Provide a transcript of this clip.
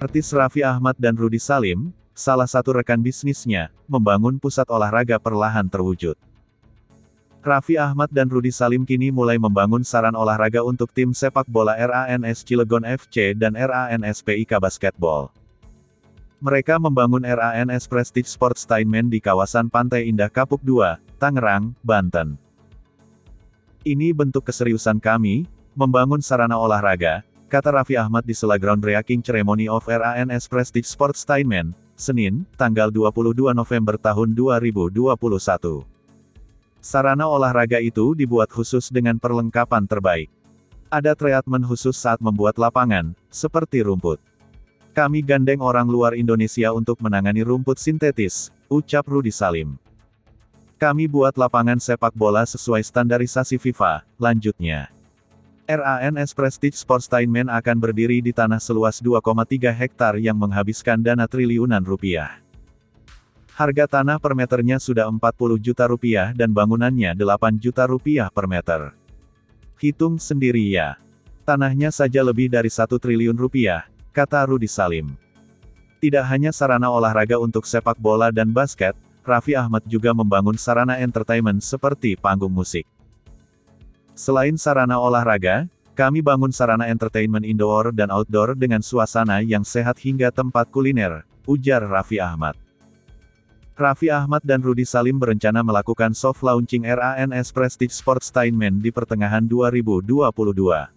Artis Raffi Ahmad dan Rudy Salim, salah satu rekan bisnisnya, membangun pusat olahraga perlahan terwujud. Raffi Ahmad dan Rudy Salim kini mulai membangun sarana olahraga untuk tim sepak bola RANS Cilegon FC dan RANS PIK Basketball. Mereka membangun RANS Prestige Sportstainment di kawasan Pantai Indah Kapuk 2, Tangerang, Banten. Ini bentuk keseriusan kami, membangun sarana olahraga, kata Raffi Ahmad di sela groundbreaking ceremony of RANS Prestige Sportstainment, Senin, tanggal 22 November tahun 2021. Sarana olahraga itu dibuat khusus dengan perlengkapan terbaik. Ada treatment khusus saat membuat lapangan, seperti rumput. Kami gandeng orang luar Indonesia untuk menangani rumput sintetis, ucap Rudy Salim. Kami buat lapangan sepak bola sesuai standarisasi FIFA, lanjutnya. RANS Prestige Sportstainment akan berdiri di tanah seluas 2,3 hektar yang menghabiskan dana triliunan rupiah. Harga tanah per meternya sudah 40 juta rupiah dan bangunannya 8 juta rupiah per meter. Hitung sendiri ya. Tanahnya saja lebih dari 1 triliun rupiah, kata Rudy Salim. Tidak hanya sarana olahraga untuk sepak bola dan basket, Raffi Ahmad juga membangun sarana entertainment seperti panggung musik. Selain sarana olahraga, kami bangun sarana entertainment indoor dan outdoor dengan suasana yang sehat hingga tempat kuliner, ujar Raffi Ahmad. Raffi Ahmad dan Rudy Salim berencana melakukan soft launching RANS Prestige Sportstainment di pertengahan 2022.